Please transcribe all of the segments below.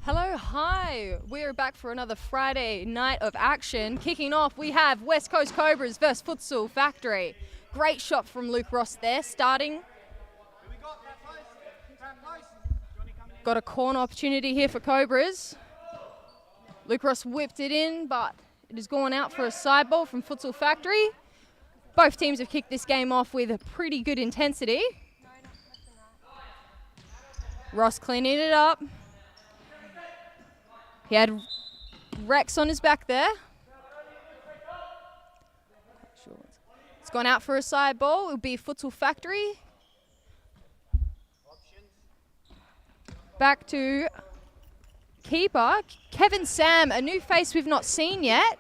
Hello, hi. We're back for another Friday night of action. Kicking off, we have West Coast Cobras versus Futsal Factory. Great shot from Luke Ross there, starting. Got a corner opportunity here for Cobras. Luke Ross whipped it in, but it has gone out for a side ball from Futsal Factory. Both teams have kicked this game off with a pretty good intensity. Ross cleaning it up. He had Rex on his back there. It's gone out for a side ball. It will be Futsal Factory. Back to keeper, Kevin Sam, a new face we've not seen yet.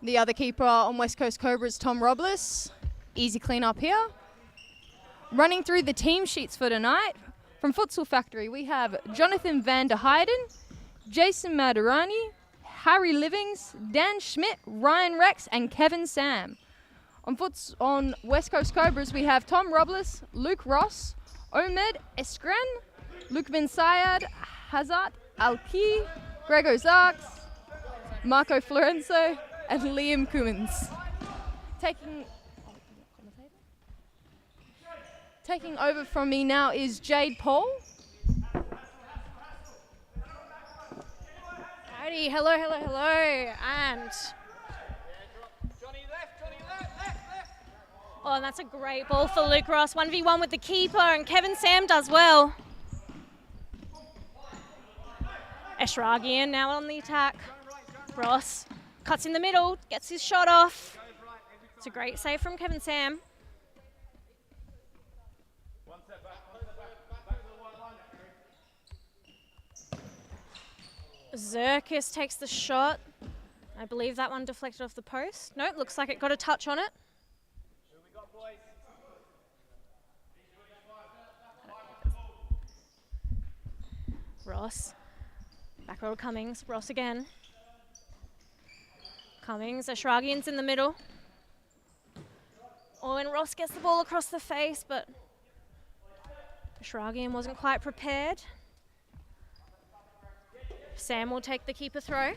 The other keeper on West Coast Cobras, Tom Robles. Easy clean up here. Running through the team sheets for tonight. From Futsal Factory, we have Jonathan van der Heijden, Jason Madarani, Harry Livings, Dan Schmidt, Ryan Rex, and Kevin Sam. On West Coast Cobras, we have Tom Robles, Luke Ross, Omed Eskren, Luke bin Sayed, Hazat Alki, Gregor Zarks, Marco Florenzo, and Liam Cummins. Taking over from me now is Jade Paul. Howdy, hello, and... Oh, and that's a great ball for Luke Ross. 1v1 with the keeper, and Kevin Sam does well. Eshragian now on the attack. Ross cuts in the middle, gets his shot off. It's a great save from Kevin Sam. Zirkus takes the shot. I believe that one deflected off the post. Nope, looks like it got a touch on it. Ross. Back row Cummings. Ross again. Cummings. Ashragian's in the middle. Oh, and Ross gets the ball across the face, but Ashragian wasn't quite prepared. Sam will take the keeper throw.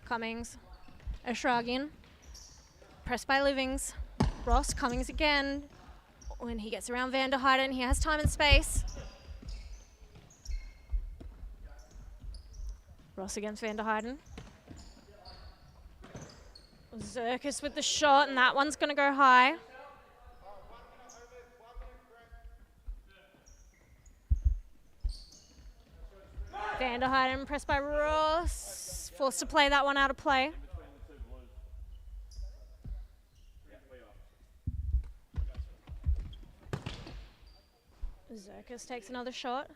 Cummings, Ashragian, pressed by Livings. Ross, Cummings again. When he gets around van der Heijden, he has time and space. Ross against van der Heijden. Zirkus with the shot, and that one's going to go high. Van der Heijden pressed by Ross. Forced to play that one out of play. Zirkus takes another shot.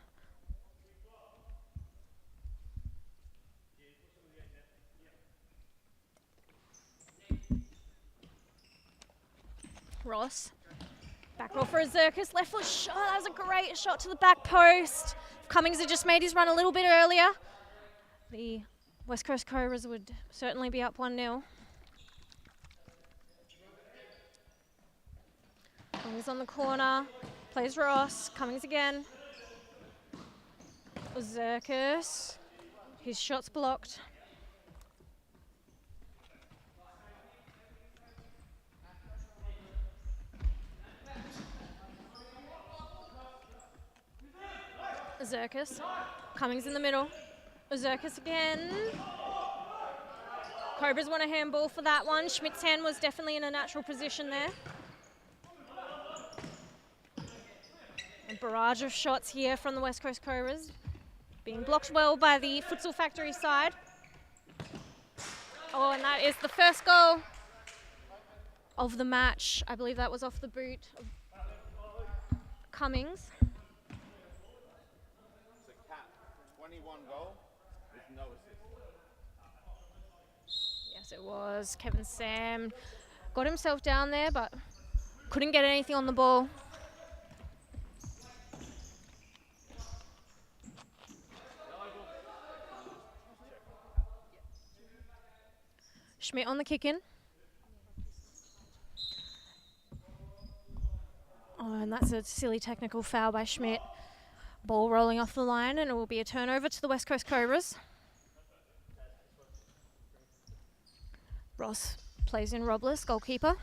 Ross, back roll for a Zirkus, left foot shot, that was a great shot to the back post. If Cummings had just made his run a little bit earlier, the West Coast Cobras would certainly be up 1-0. Cummings on the corner, plays Ross, Cummings again. Zirkus, his shot's blocked. Zirkus, Cummings in the middle. Zirkus again. Cobras want a handball for that one. Schmidt's hand was definitely in a natural position there. A barrage of shots here from the West Coast Cobras. Being blocked well by the Futsal Factory side. Oh, and that is the first goal of the match. I believe that was off the boot of Cummings. 21 goal with no assist. Yes, it was. Kevin Sam got himself down there, but couldn't get anything on the ball. Schmidt on the kick in. Oh, and that's a silly technical foul by Schmidt. Ball rolling off the line, and it will be a turnover to the West Coast Cobras. Ross plays in Robles, goalkeeper.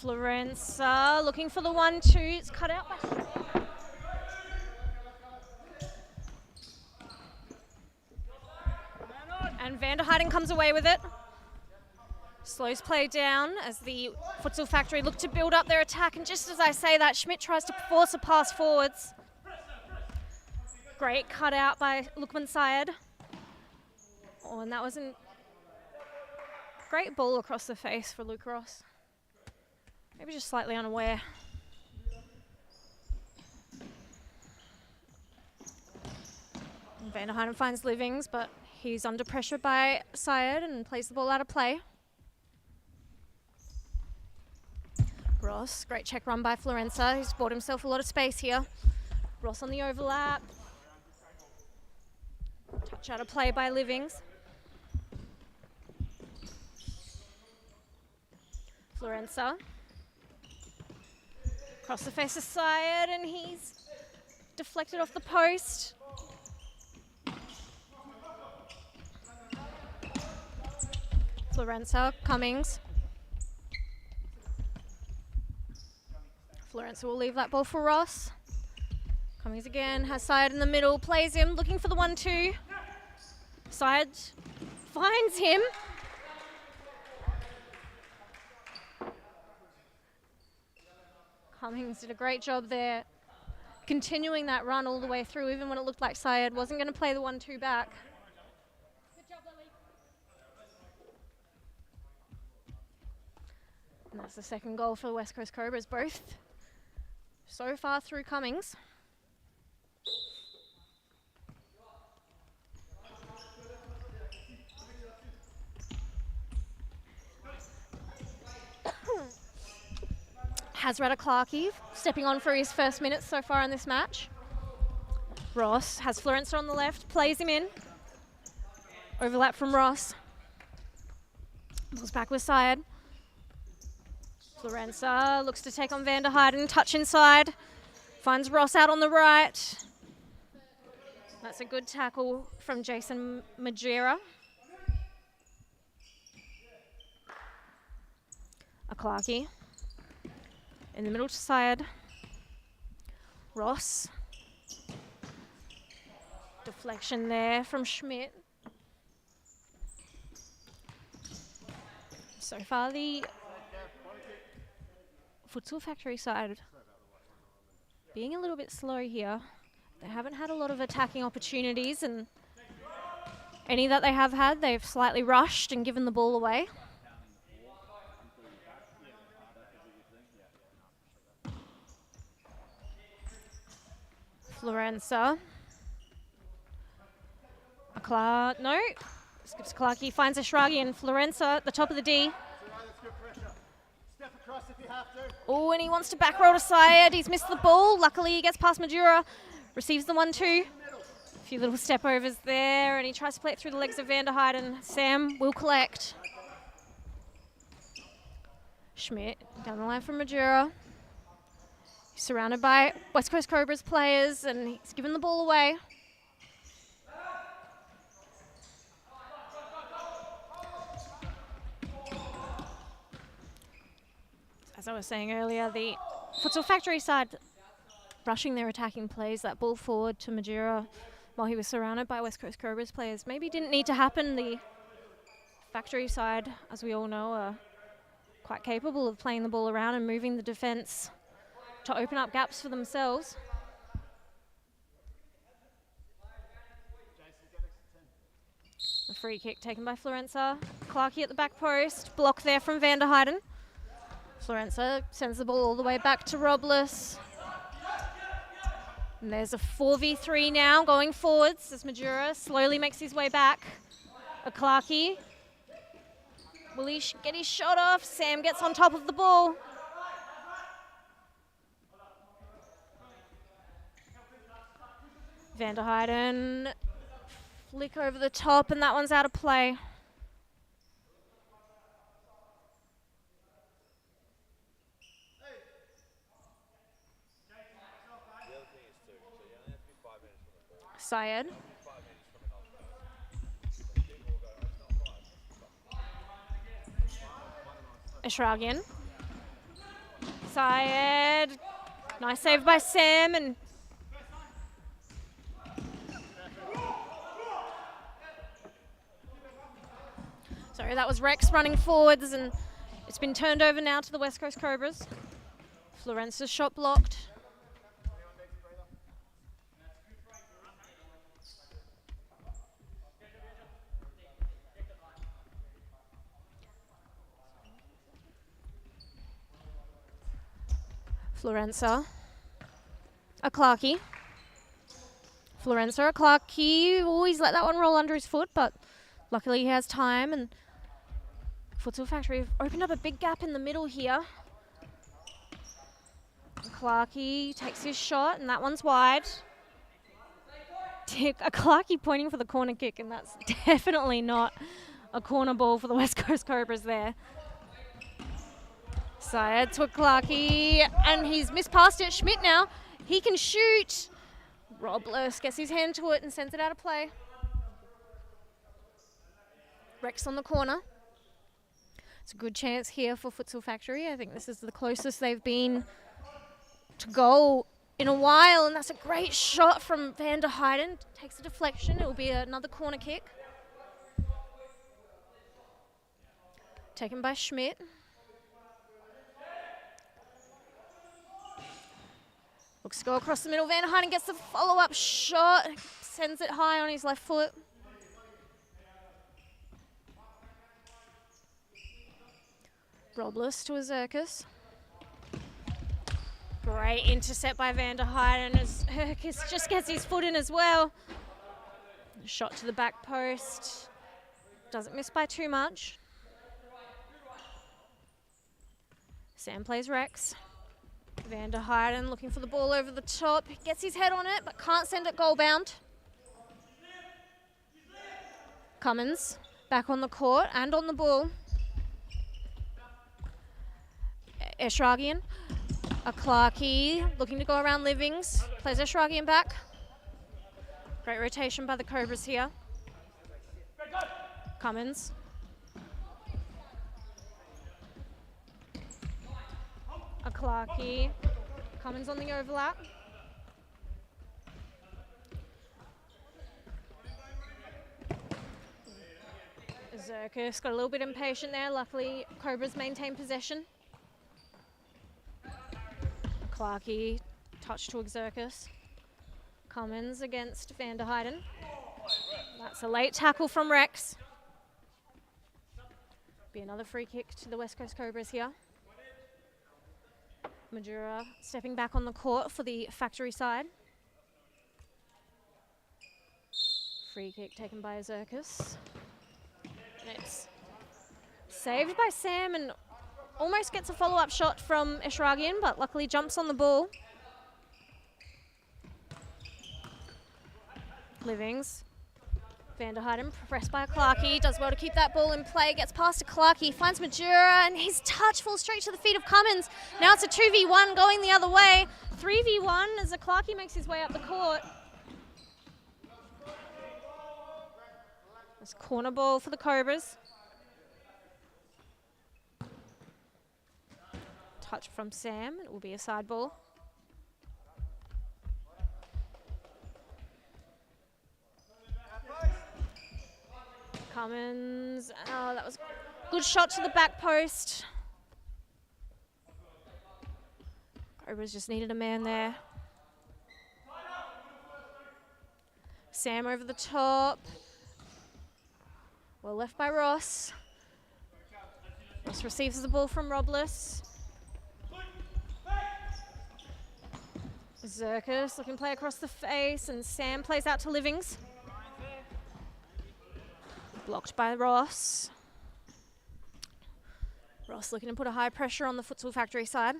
Florenza looking for the 1-2. It's cut out by Schmidt. And Vanderheiden comes away with it. Slows play down as the Futsal Factory look to build up their attack. And just as I say that, Schmidt tries to force a pass forwards. Great cut out by Lukman Syed. Oh, and that was a great ball across the face for Luke Ross. Maybe just slightly unaware. Vanderheiden finds Livings, but he's under pressure by Syed and plays the ball out of play. Ross, great check run by Florenza. He's bought himself a lot of space here. Ross on the overlap. Touch out of play by Livings. Florenza. Across the face of Syed, and he's deflected off the post. Florenza, Cummings. Florenza will leave that ball for Ross. Cummings again, has Syed in the middle, plays him, looking for the 1-2. Syed finds him. Cummings did a great job there, continuing that run all the way through, even when it looked like Syed wasn't going to play the 1-2 back. And that's the second goal for the West Coast Cobras, both so far through Cummings. Hazrat Clarkey stepping on for his first minutes so far in this match. Ross has Florenza on the left, plays him in. Overlap from Ross. Balls back with Syed. Florenza looks to take on Vanderheiden, touch inside. Finds Ross out on the right. That's a good tackle from Jason Majera. Clarkey. In the middle to Syed. Ross. Deflection there from Schmidt. So far the Futsal Factory side being a little bit slow here. They haven't had a lot of attacking opportunities, and any that they have had, they've slightly rushed and given the ball away. Florenza. No. Skips Clarkey, finds Ashragi and Florenza at the top of the D. Oh, and he wants to back roll to Syed. He's missed the ball. Luckily, he gets past Majura. Receives the 1-2. A few little step overs there, and he tries to play it through the legs of Vanderheiden. Sam will collect. Schmidt down the line from Majura. He's surrounded by West Coast Cobras players, and he's given the ball away. As I was saying earlier, the Futsal Factory side rushing their attacking plays, that ball forward to Majura while he was surrounded by West Coast Cobras players, maybe didn't need to happen. The Factory side, as we all know, are quite capable of playing the ball around and moving the defence to open up gaps for themselves. The free kick taken by Florenza. Clarkey at the back post, block there from Vanderheiden. Florenza sends the ball all the way back to Robles. And there's a 4v3 now going forwards as Majura slowly makes his way back. Clarkey. Will he get his shot off? Sam gets on top of the ball. Vanderheiden. Flick over the top, and that one's out of play. Syed. Ishragian. Syed. Nice save by Sam, and sorry, that was Rex running forwards, and it's been turned over now to the West Coast Cobras. Florence's shot blocked. Florenza. Clarkey. Florenza, Clarkey. Always let that one roll under his foot, but luckily he has time, and Futsal Factory have opened up a big gap in the middle here. Clarkey takes his shot, and that one's wide. Clarkey pointing for the corner kick, and that's definitely not a corner ball for the West Coast Cobras there. Syed to Clarkey, and he's missed past it. Schmidt now, he can shoot. Robles gets his hand to it and sends it out of play. Rex on the corner. It's a good chance here for Futsal Factory. I think this is the closest they've been to goal in a while, and that's a great shot from Van der Heijden. Takes a deflection. It will be another corner kick. Taken by Schmidt. Looks to go across the middle. Van der Heijden gets the follow-up shot. Sends it high on his left foot. Robles to Azurkis. Great intercept by Van der Heijden as Azurkis just gets his foot in as well. Shot to the back post. Doesn't miss by too much. Sam plays Rex. Van der Heijden looking for the ball over the top. Gets his head on it, but can't send it goal bound. Cummins back on the court and on the ball. Ishragian. Clarkey looking to go around Livings. Plays Ishragian back. Great rotation by the Cobras here. Cummins. Clarkey. Cummins on the overlap. Azurkis got a little bit impatient there. Luckily, Cobras maintain possession. Clarkey, touch to Azurkis. Cummins against Van der Heijden. That's a late tackle from Rex. Be another free kick to the West Coast Cobras here. Majura stepping back on the court for the Factory side. Free kick taken by Azurkis. And it's saved by Sam and almost gets a follow-up shot from Ishragian, but luckily jumps on the ball. Livings. Van der Heijden pressed by Clarkey, does well to keep that ball in play, gets past to Clarkey, finds Majura, and his touch falls straight to the feet of Cummins. Now it's a 2v1 going the other way. 3v1 as Clarkey makes his way up the court. It's corner ball for the Cobras. Touch from Sam, it will be a side ball. Cummins, oh, that was a good shot to the back post. Cobras just needed a man there. Sam over the top. Well left by Ross. Ross receives the ball from Robles. Azurkis looking play across the face, and Sam plays out to Livings. Blocked by Ross. Ross looking to put a high pressure on the Futsal Factory side.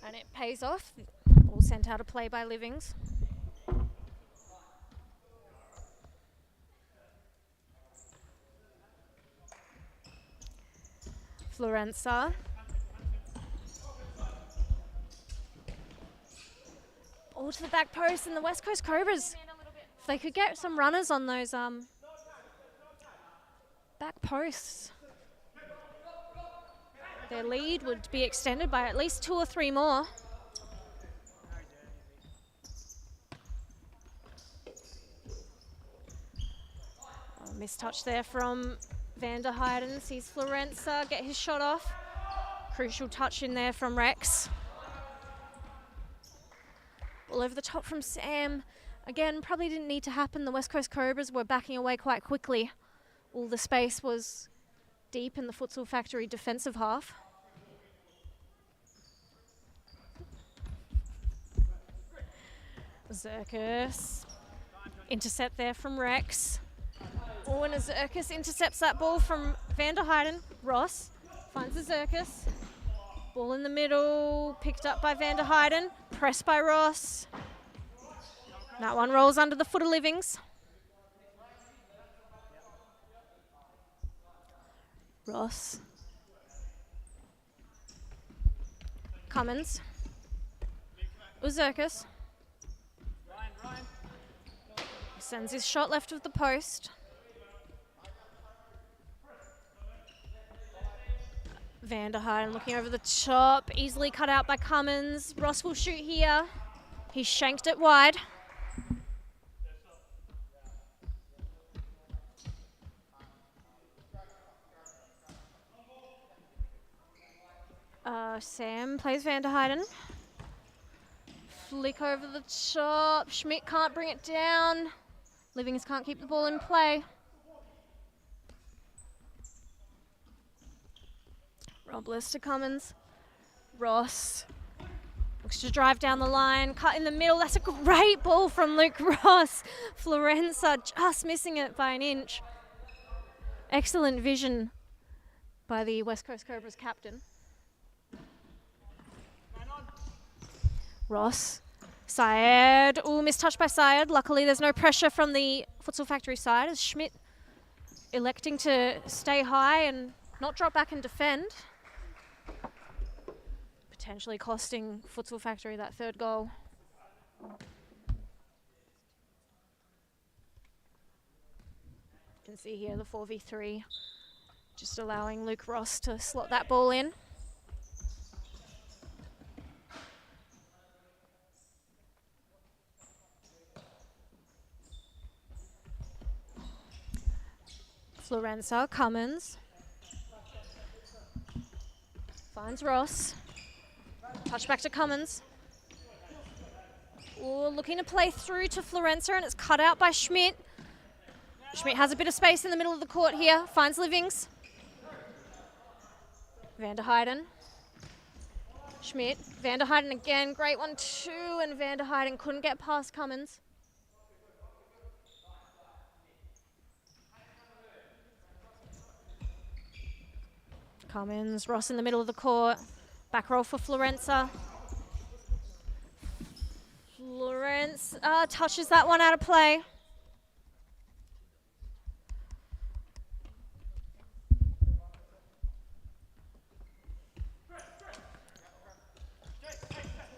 And it pays off. All sent out of play by Livings. Florenza. All to the back post, and the West Coast Cobras, if they could get some runners on those back posts, their lead would be extended by at least 2 or 3 more. Oh, missed touch there from Van der Heijden. Sees Florenza get his shot off. Crucial touch in there from Rex. All over the top from Sam. Again, probably didn't need to happen. The West Coast Cobras were backing away quite quickly. All the space was deep in the Futsal Factory defensive half. Zirkus. Intercept there from Rex. Oh, and a Zirkus intercepts that ball from Van der Heijden. Ross finds the Zirkus. Ball in the middle, picked up by Van der Heijden. Pressed by Ross. That one rolls under the foot of Livings. Ross. Cummins. Uzirkus. Sends his shot left of the post. Van der Heijden looking over the top, easily cut out by Cummins. Ross will shoot here. He shanked it wide. Sam plays Van der Heijden. Flick over the top. Schmidt can't bring it down. Livings can't keep the ball in play. Robles to Cummins. Ross looks to drive down the line. Cut in the middle. That's a great ball from Luke Ross. Florenza just missing it by an inch. Excellent vision by the West Coast Cobras captain. Ross. Syed. Ooh, mistouched by Syed. Luckily, there's no pressure from the Futsal Factory side as Schmidt electing to stay high and not drop back and defend. Potentially costing Futsal Factory that 3rd goal. You can see here the 4v3, just allowing Luke Ross to slot that ball in. Florenza, Cummins. Finds Ross. Touch back to Cummins. Ooh, looking to play through to Florenza, and it's cut out by Schmidt. Schmidt has a bit of space in the middle of the court here. Finds Livings. Van der Heijden. Schmidt. Van der Heijden again. Great one too, and Van der Heijden couldn't get past Cummins. Cummins, Ross in the middle of the court. Back roll for Florenza. Florenza touches that one out of play.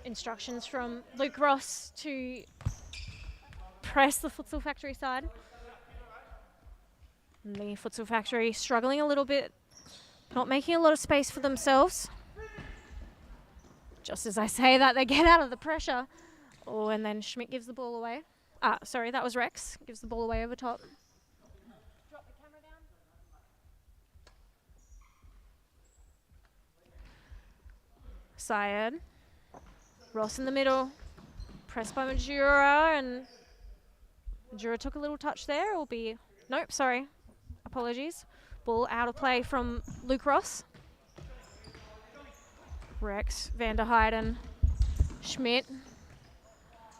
Instructions from Luke Ross to press the Futsal Factory side. And the Futsal Factory struggling a little bit. Not making a lot of space for themselves. Just as I say that, they get out of the pressure. Oh, and then Schmidt gives the ball away. Sorry, that was Rex. Gives the ball away over top. Drop the camera down. Syed. Ross in the middle. Pressed by Majura, and Majura took a little touch there. It'll be... Nope, sorry. Apologies. Ball out of play from Luke Ross. Rex, Van der Heijden, Schmidt,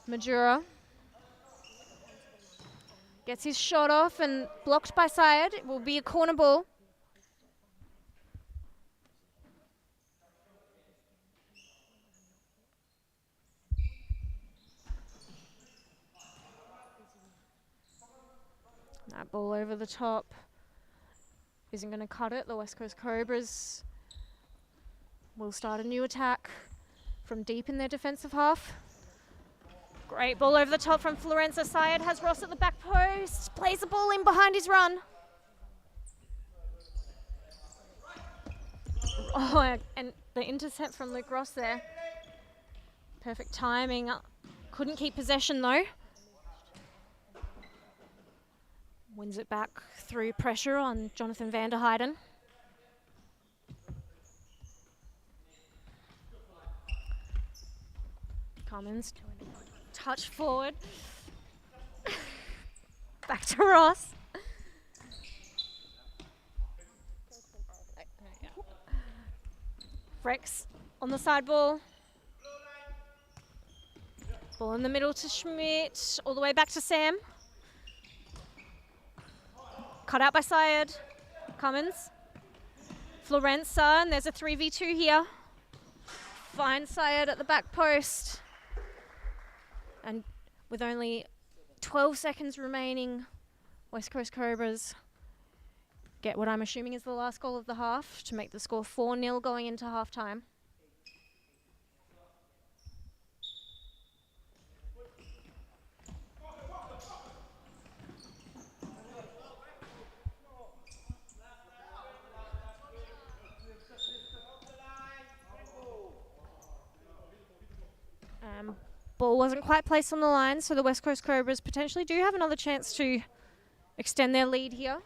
Majura. Gets his shot off and blocked by Syed. It will be a corner ball. That ball over the top isn't going to cut it. The West Coast Cobras will start a new attack from deep in their defensive half. Great ball over the top from Florenza. Syed has Ross at the back post. Plays the ball in behind his run. Oh, and the intercept from Luke Ross there. Perfect timing. Couldn't keep possession though. Wins it back through pressure on Jonathan van der Heijden. Cummins doing a touch forward. Back to Ross. Rex on the side ball. Ball in the middle to Schmidt. All the way back to Sam. Cut out by Syed. Cummins. Florenza, and there's a 3v2 here. Finds Syed at the back post. And with only 12 seconds remaining, West Coast Cobras get what I'm assuming is the last goal of the half to make the score 4-0 going into halftime. Ball wasn't quite placed on the line, so the West Coast Cobras potentially do have another chance to extend their lead here.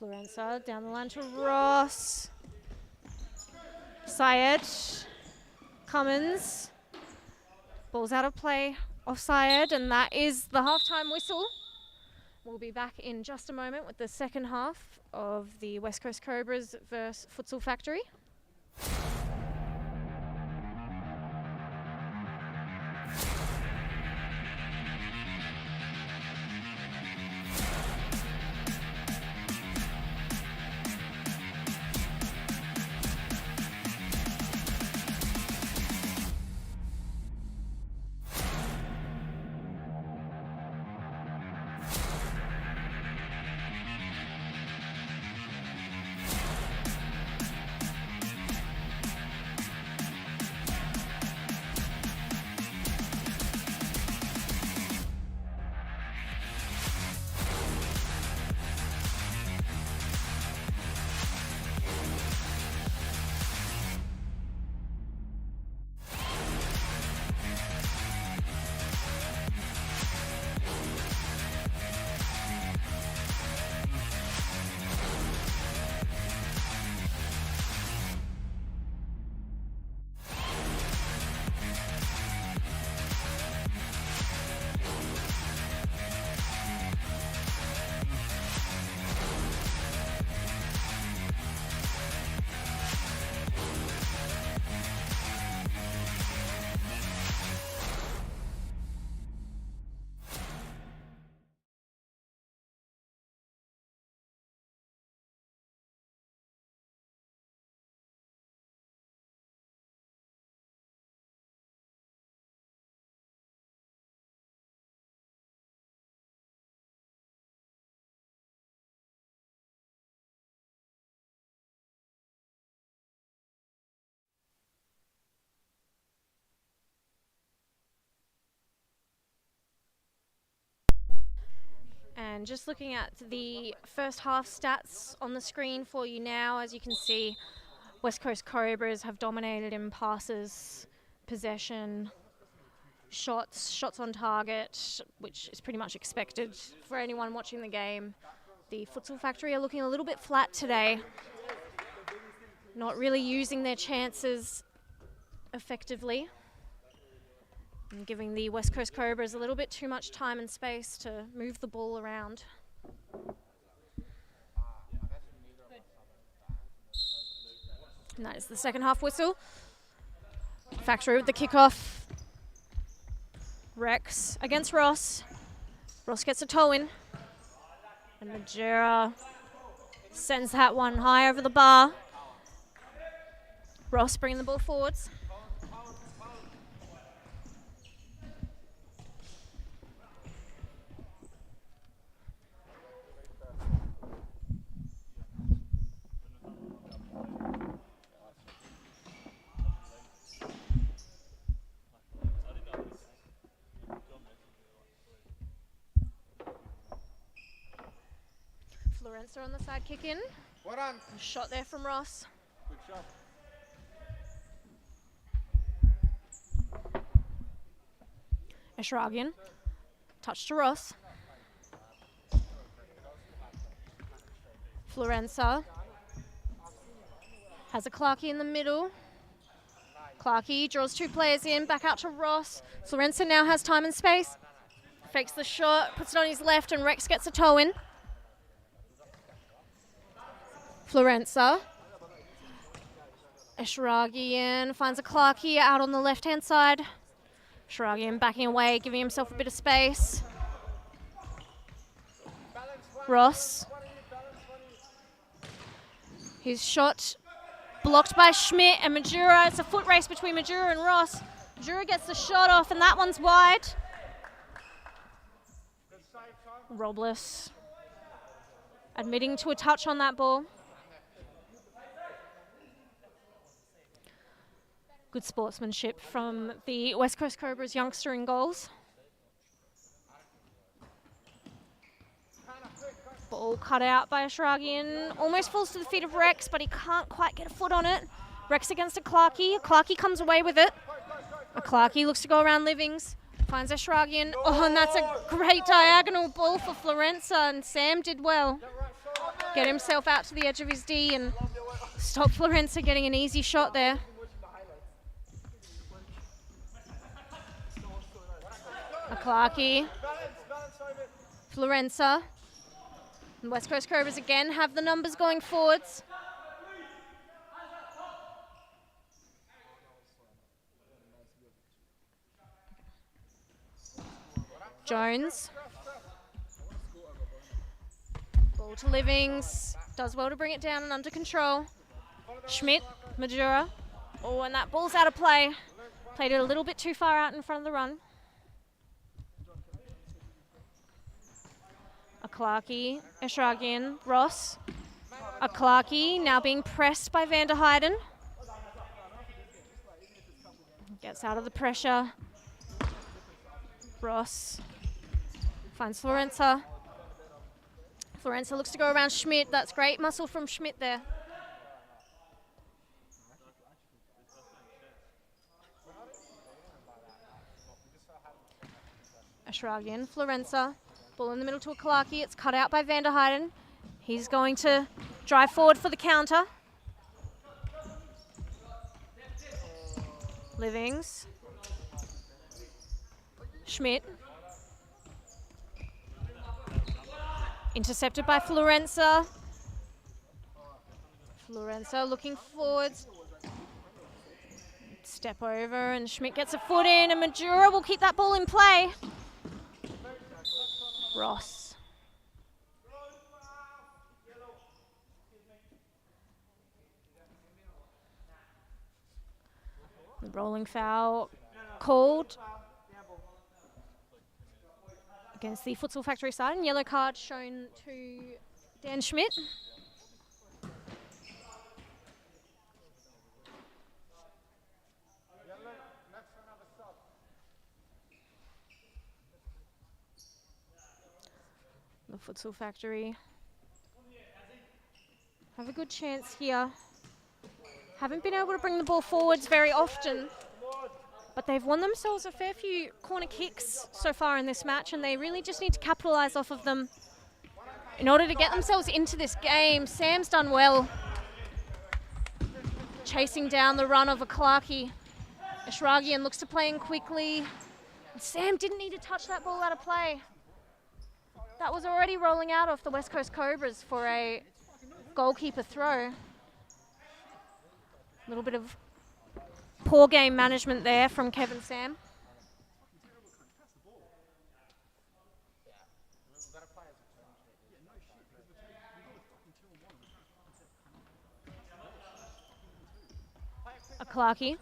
Florenza down the line to Ross. Syed. Cummins. Ball's out of play off Syed, and that is the halftime whistle. We'll be back in just a moment with the second half of the West Coast Cobras versus Futsal Factory. And just looking at the first half stats on the screen for you now, as you can see, West Coast Cobras have dominated in passes, possession, shots on target, which is pretty much expected for anyone watching the game. The Futsal Factory are looking a little bit flat today, not really using their chances effectively, and giving the West Coast Cobras a little bit too much time and space to move the ball around. And that is the second half whistle. Factory with the kickoff. Rex against Ross. Ross gets a toe in. And Majera sends that one high over the bar. Ross bringing the ball forwards. Florenza on the side kick in. Well done. Shot there from Ross. Good shot. Eshragian. Touch to Ross. Florenza. Has a Clarkey in the middle. Clarkey draws 2 players in, back out to Ross. Florenza now has time and space. Fakes the shot, puts it on his left, and Rex gets a toe in. Florenza. Eshragian finds a Clarkey out on the left-hand side. Eshragian backing away, giving himself a bit of space. Ross. His shot blocked by Schmidt and Majura. It's a foot race between Majura and Ross. Majura gets the shot off, and that one's wide. Robles admitting to a touch on that ball. Good sportsmanship from the West Coast Cobras youngster in goals. Ball cut out by Eshragian. Almost falls to the feet of Rex, but he can't quite get a foot on it. Rex against a Clarkey. Clarkey comes away with it. A Clarkey looks to go around Livings. Finds Eshragian. Oh, and that's a great diagonal ball for Florenza, and Sam did well. Get himself out to the edge of his D and stop Florenza getting an easy shot there. A Clarkey. Florenza. And West Coast Cobras again have the numbers going forwards. Jones. Ball to Livings. Does well to bring it down and under control. Schmidt, Majura. Oh, and that ball's out of play. Played it a little bit too far out in front of the run. A Clarkey, Eshragian, Ross. A Clarkey now being pressed by Van der Heijden. Gets out of the pressure. Ross finds Florenza. Florenza looks to go around Schmidt. That's great muscle from Schmidt there. Eshragian, Florenza. Ball in the middle to a Clarkey. It's cut out by Van der Heijden. He's going to drive forward for the counter. Livings. Schmidt. Intercepted by Florenza. Florenza looking forwards. Step over and Schmidt gets a foot in, and Majura will keep that ball in play. Ross. The rolling foul called against the Futsal Factory side, and yellow card shown to Dan Schmidt. The Futsal Factory have a good chance here. Haven't been able to bring the ball forwards very often, but they've won themselves a fair few corner kicks so far in this match, and they really just need to capitalise off of them in order to get themselves into this game. Sam's done well, chasing down the run of a Clarkey. Eshragian looks to play in quickly. Sam didn't need to touch that ball out of play. That was already rolling out off the West Coast Cobras for a goalkeeper throw. A little bit of poor game management there from Kevin Sam. A Clarkey.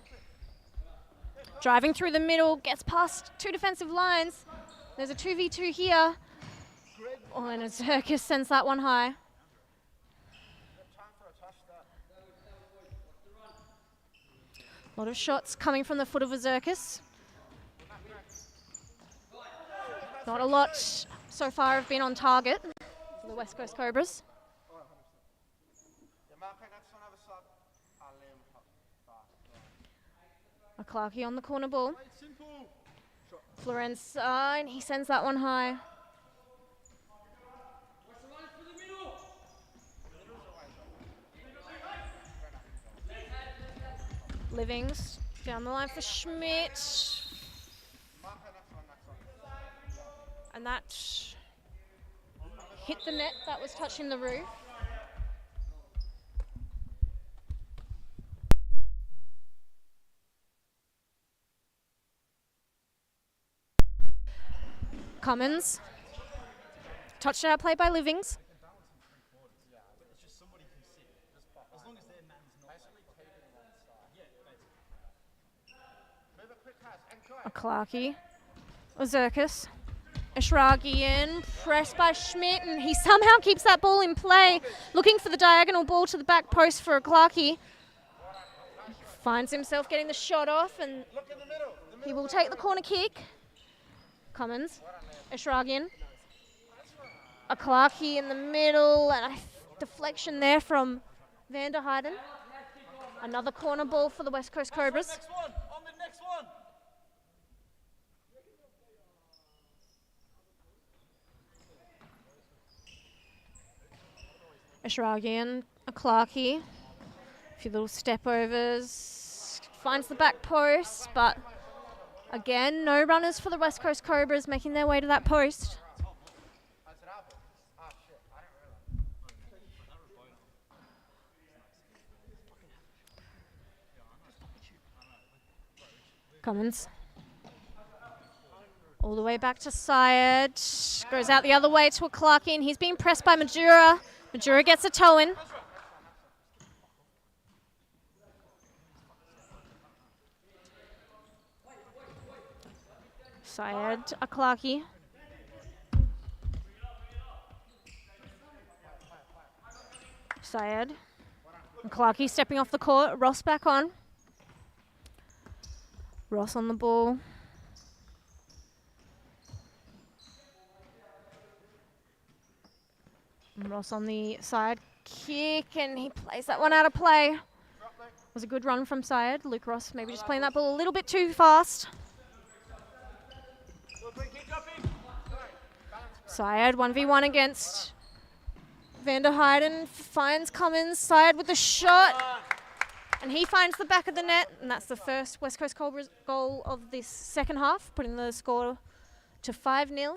Driving through the middle, gets past 2 defensive lines. There's a 2v2 here. Oh, and a Circus sends that one high. A lot of shots coming from the foot of a Zirkus. Not a lot so far have been on target for the West Coast Cobras. Clarkey on the corner ball. Florence, and he sends that one high. Livings down the line for Schmidt. And that hit the net, that was touching the roof. Cummins. Touchdown play by Livings. A Clarkey. Ozirkis. Ishragian, pressed by Schmidt, and he somehow keeps that ball in play, looking for the diagonal ball to the back post for a Clarkey. Finds himself getting the shot off, and he will take the corner kick. Cummins, Ishragian. A Clarkey in the middle, and a deflection there from Van der Heijden. Another corner ball for the West Coast Cobras. Ishragian, a Clarkey, a few little step overs, finds the back post, but again, no runners for the West Coast Cobras making their way to that post. Cummins. All the way back to Syed, goes out the other way to a Clarkey, and he's being pressed by Majura. Majura gets a toe in. Syed, a Clarkey. Syed. And Clarkey stepping off the court. Ross back on. Ross on the ball. And Ross on the side kick, and he plays that one out of play. Was a good run from Syed. Luke Ross maybe just playing that ball a little bit too fast. Syed 1v1 against Van der Heijden, finds Cummins. Syed with the shot, and he finds the back of the net, and that's the first West Coast Cobras goal of this second half, putting the score to 5-0.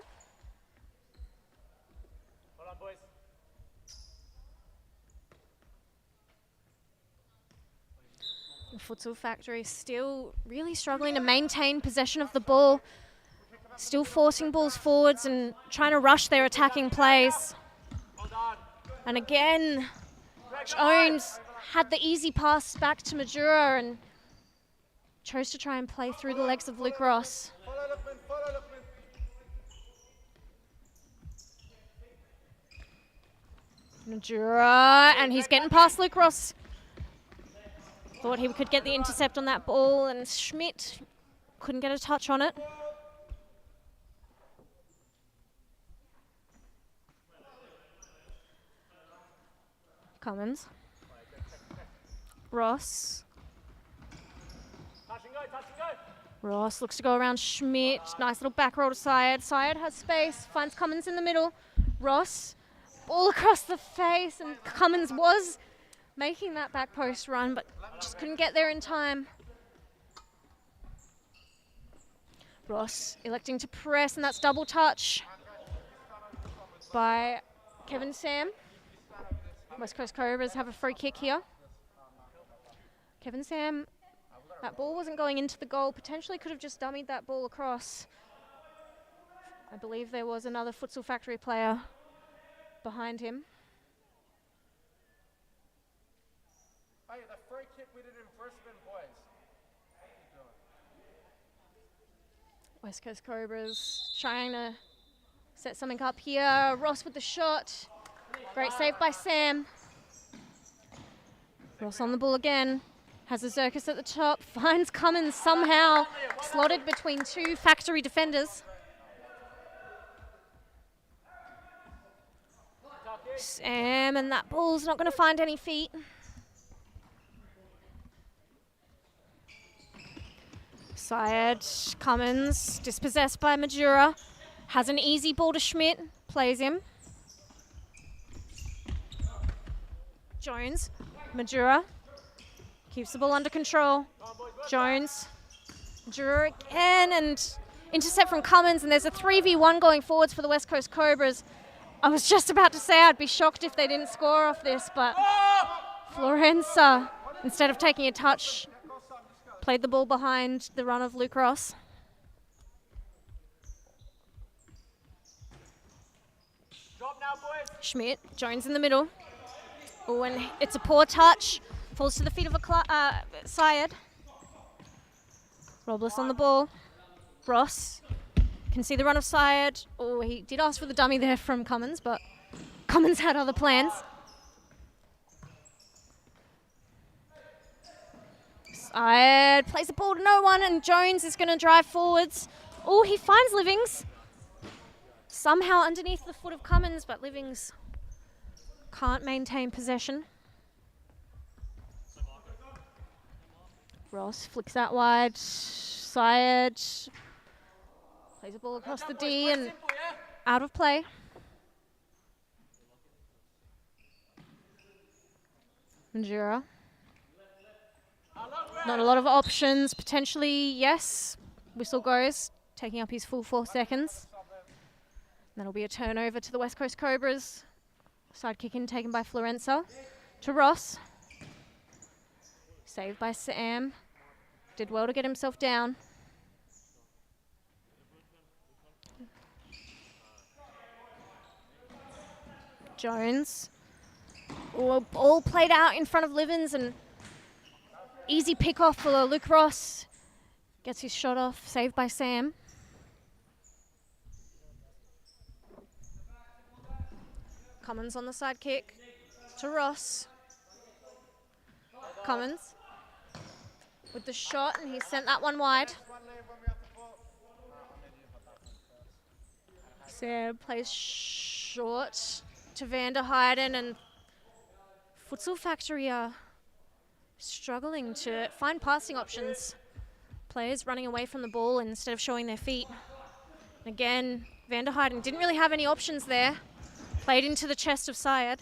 The Futsal Factory still really struggling to maintain possession of the ball, still forcing balls forwards and trying to rush their attacking plays. And again, Jones had the easy pass back to Majura and chose to try and play through the legs of Luke Ross. Majura, and he's getting past Luke Ross. Thought he could get the intercept on that ball, and Schmidt couldn't get a touch on it. Cummins. Ross. Ross looks to go around Schmidt. Nice little back roll to Syed. Syed has space, finds Cummins in the middle. Ross, all across the face, and Cummins was making that back post run, but just couldn't get there in time. Ross electing to press, and that's double touch by Kevin Sam. West Coast Cobras have a free kick here. Kevin Sam, that ball wasn't going into the goal, potentially could have just dummied that ball across. I believe there was another Futsal Factory player behind him. Hey, the free kick we did in Brisbane, boys. West Coast Cobras trying to set something up here. Ross with the shot. Great save by Sam. Ross on the ball again. Has a Zirkus at the top. Finds Cummins somehow slotted between two Factory defenders. Sam, and that ball's not going to find any feet. Syed Cummins, dispossessed by Majura. Has an easy ball to Schmidt, plays him. Jones, Majura, keeps the ball under control. Jones, Majura again, and intercept from Cummins, and there's a 3v1 going forwards for the West Coast Cobras. I was just about to say I'd be shocked if they didn't score off this, but Florenza, instead of taking a touch, played the ball behind the run of Luke Ross. Schmidt, Jones in the middle. Oh, and it's a poor touch. Falls to the feet of Syed. Robles on the ball. Ross can see the run of Syed. Oh, he did ask for the dummy there from Cummins, but Cummins had other plans. Syed plays the ball to no one, and Jones is going to drive forwards. Oh, he finds Livings. Somehow underneath the foot of Cummins, but Livings can't maintain possession. Ross flicks that wide. Syed plays the ball across the D and out of play. Majura. Not a lot of options. Potentially, yes. Whistle goes, taking up his full 4 seconds. That'll be a turnover to the West Coast Cobras. Side kick in taken by Florenza to Ross. Saved by Sam. Did well to get himself down. Jones. Oh, ball played out in front of Livens, and easy pick off for Luke Ross. Gets his shot off, saved by Sam. Cummins on the side kick to Ross. Cummins with the shot, and he sent that one wide. Sam plays short to Vander Heiden, and Futsal Factory are struggling to find passing options. Players running away from the ball instead of showing their feet. And again, Vander Heiden didn't really have any options there. Played into the chest of Syed.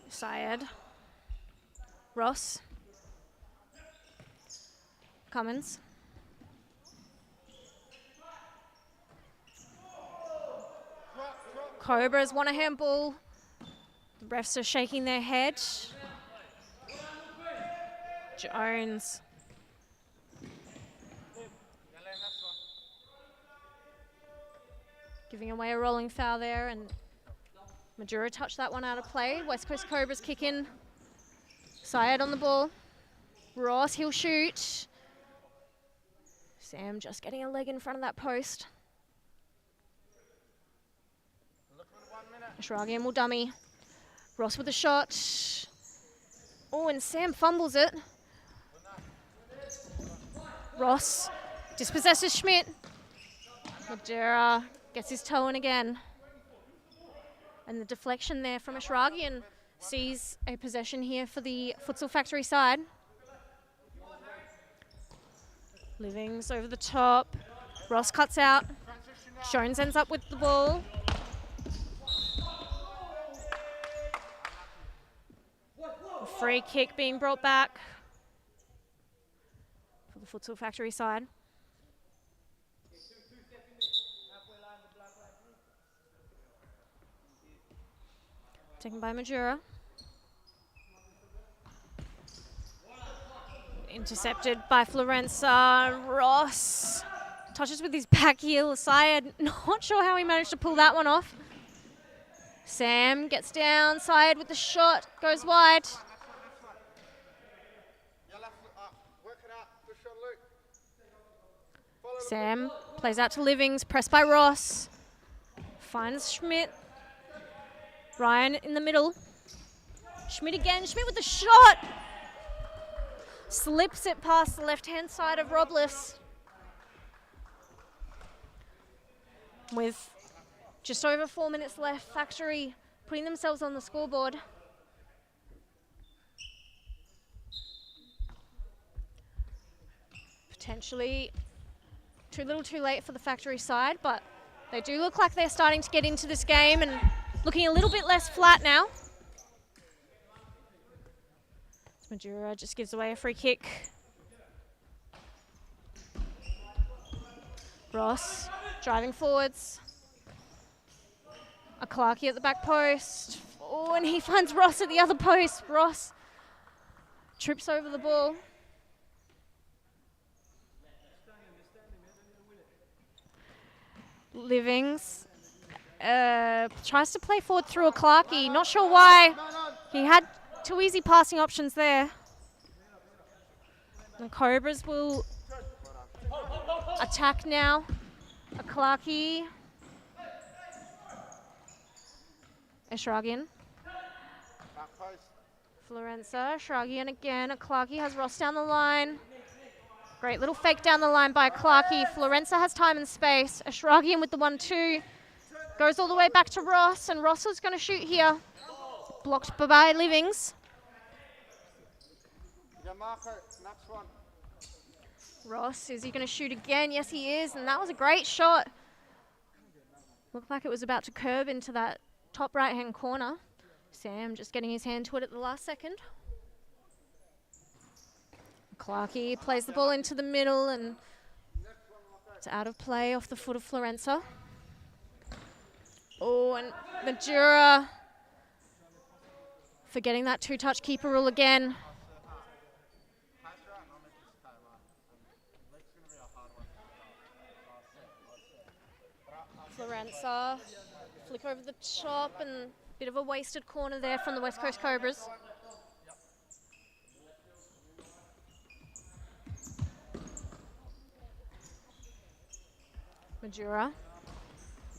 Syed. Ross. Cummins. Cobras want a handball. The refs are shaking their head. Jones. Giving away a rolling foul there, and Majura touched that one out of play. West Coast Cobras kick in. Syed on the ball. Ross, he'll shoot. Sam just getting a leg in front of that post. Ashragian will dummy. Ross with a shot. Oh, and Sam fumbles it. Ross dispossesses Schmidt. Madera gets his toe in again. And the deflection there from Ashragian sees a possession here for the Futsal Factory side. Livings over the top. Ross cuts out. Jones ends up with the ball. A free kick being brought back for the Futsal Factory side. Taken by Majura. Intercepted by Florenza. Ross touches with his back heel. Syed, not sure how he managed to pull that one off. Sam gets down. Syed with the shot. Goes wide. Sam plays out to Livings. Pressed by Ross. Finds Schmidt. Ryan in the middle. Schmidt again. Schmidt with the shot. Slips it past the left-hand side of Robles. With just over 4 minutes left, Factory putting themselves on the scoreboard. Potentially too little too late for the factory side, but they do look like they're starting to get into this game and looking a little bit less flat now. Madura just gives away a free kick. Ross driving forwards. A Clarkey at the back post. Oh, and he finds Ross at the other post. Ross trips over the ball. Livings tries to play forward through a Clarkey. Not sure why. He had two easy passing options there. The Cobras will attack now. A Clarkey. Eshragian. Florenza, Eshragian again. A Clarkey has Ross down the line. Great little fake down the line by Clarkey. Florenza has time and space. Eshragian with the 1-2. Goes all the way back to Ross, and Ross is going to shoot here. Blocked by Livings. Ross, is he going to shoot again? Yes, he is, and that was a great shot. Looked like it was about to curb into that top right-hand corner. Sam just getting his hand to it at the last second. Clarkey plays the ball into the middle, and it's out of play off the foot of Florenza. Oh, and Madura forgetting that two-touch keeper rule again. Florenza, flick over the top, and a bit of a wasted corner there from the West Coast Cobras. Madura,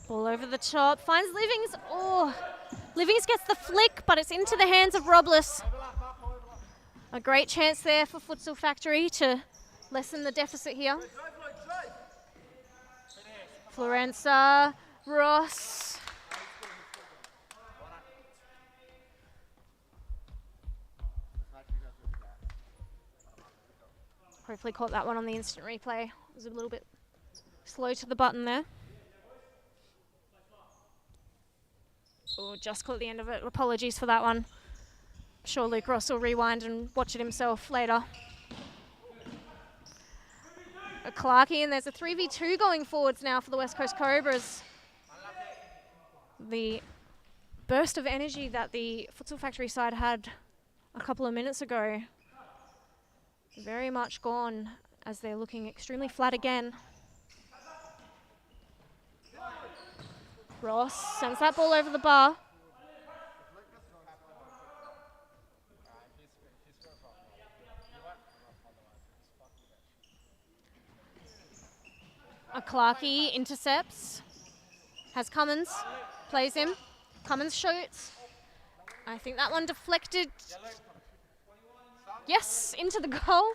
ball over the top, finds Livings. Oh, Livings gets the flick, but it's into the hands of Robles. A great chance there for Futsal Factory to lessen the deficit here. Florenza, Ross. Hopefully caught that one on the instant replay. It was a little bit slow to the button there. Oh, just caught the end of it. Apologies for that one. I'm sure Luke Ross will rewind and watch it himself later. A Clarkey, and there's a 3v2 going forwards now for the West Coast Cobras. The burst of energy that the Futsal Factory side had a couple of minutes ago, very much gone as they're looking extremely flat again. Ross sends that ball over the bar. A Clarkey intercepts. Has Cummins. Plays him. Cummins shoots. I think that one deflected. Yes, into the goal.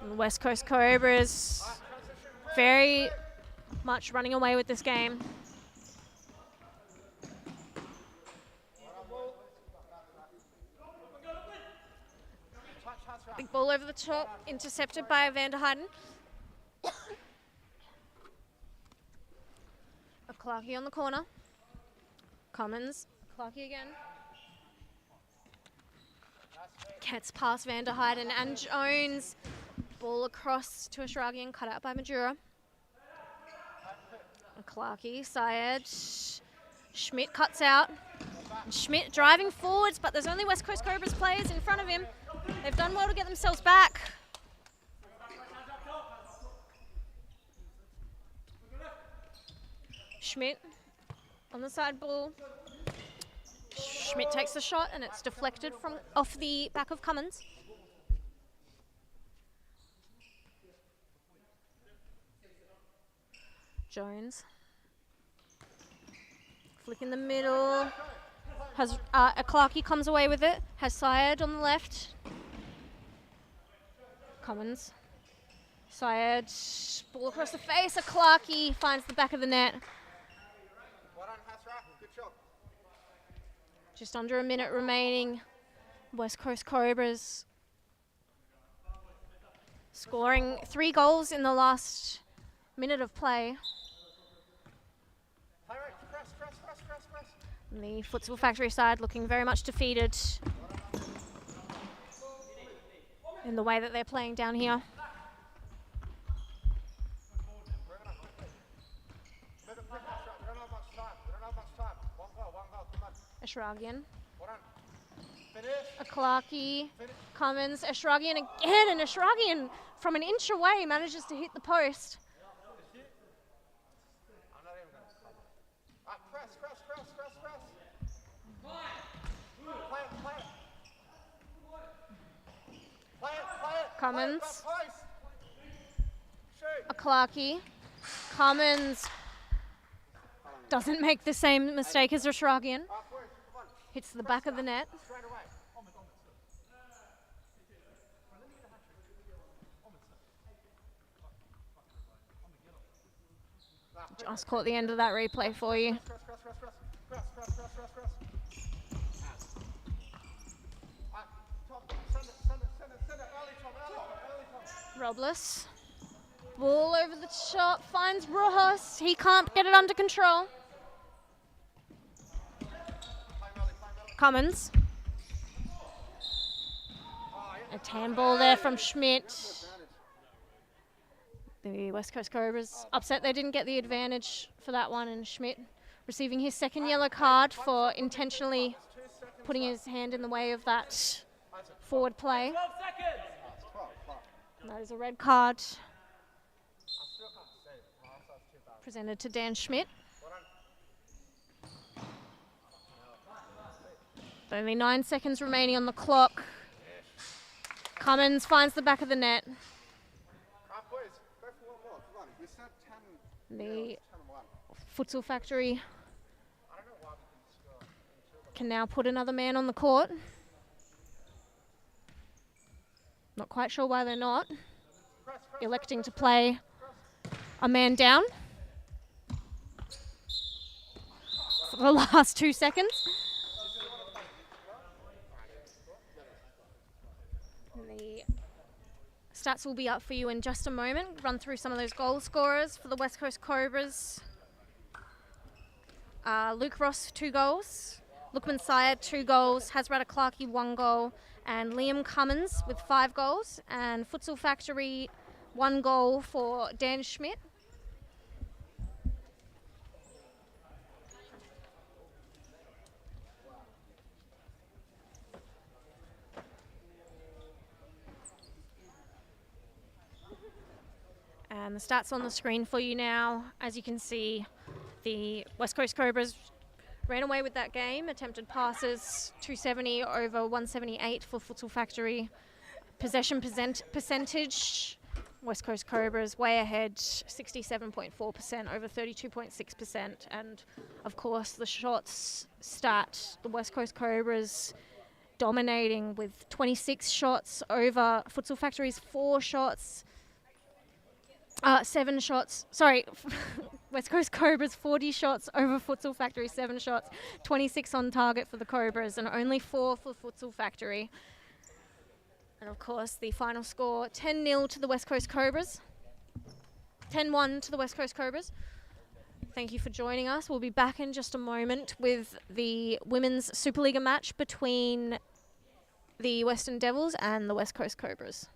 And West Coast Cobras very much running away with this game. Big ball over the top, intercepted by Vander Heiden. A Clarkey on the corner. Cummins, Clarkey again. Gets past Vander Heiden and Jones. Ball across to Eshragian, cut out by Madura. A Clarkey, Syed. Schmidt cuts out. And Schmidt driving forwards, but there's only West Coast Cobras players in front of him. They've done well to get themselves back. Schmidt on the side ball. Schmidt takes the shot and it's deflected from off the back of Cummins. Jones. Flick in the middle. Has a Clarkey comes away with it. Has Syed on the left. Cummins. Syed, ball across the face. Clarkey finds the back of the net. Well done, Hasra. Good shot. Just under a minute remaining. West Coast Cobras scoring 3 goals in the last minute of play. Play right. Press. And the Futsal Factory side looking very much defeated in the way that they're playing down here. Move it quick, Hasra. We don't have much time. One goal. Come on. Ashragian, Well done. Finish. Clarkey, Cummins, Ashragian again, and Ashragian from an inch away manages to hit the post. I'm not even going to stop. Press. Play it. Cummins, Close. Shoot. Clarkey, Cummins doesn't make the same mistake as Ashragian. Boys, come on. Hits the back of the net. Straight away. Just caught the end of that replay for you. Press. Send it. Early, Tom. Robles. Ball over the top, finds Rojas. He can't get it under control. Cummins. A tan ball there from Schmidt. The West Coast Cobras upset they didn't get the advantage for that one, and Schmidt receiving his second yellow card for intentionally putting his hand in the way of that forward play. 12 seconds. And that is a red card presented to Dan Schmidt. Only 9 seconds remaining on the clock. Cummins finds the back of the net. Boys, go for one more. Come on. We said 10. The 10-1. Futsal Factory I don't know why we didn't score. can now put another man on the court. Not quite sure why they're not electing to play a man down for the last 2 seconds. And the stats will be up for you in just a moment. Run through some of those goal scorers for the West Coast Cobras. Luke Ross, 2 goals. Lukman Syed, 2 goals. Hasrat Clarkey, 1 goal. And Liam Cummins with 5 goals. And Futsal Factory, 1 goal for Dan Schmidt. And the stats on the screen for you now. As you can see, the West Coast Cobras ran away with that game. Attempted passes, 270 over 178 for Futsal Factory. Possession percentage, West Coast Cobras way ahead, 67.4% over 32.6%. And of course, the shots stat, the West Coast Cobras dominating with 26 shots over Futsal Factory's 4 shots. 7 shots, sorry, West Coast Cobras 40 shots over Futsal Factory, 7 shots, 26 on target for the Cobras and only 4 for Futsal Factory. And of course the final score, 10-0 to the West Coast Cobras, 10-1 to the West Coast Cobras. Thank you for joining us. We'll be back in just a moment with the Women's Supa-Liga match between the Western Devils and the West Coast Cobras.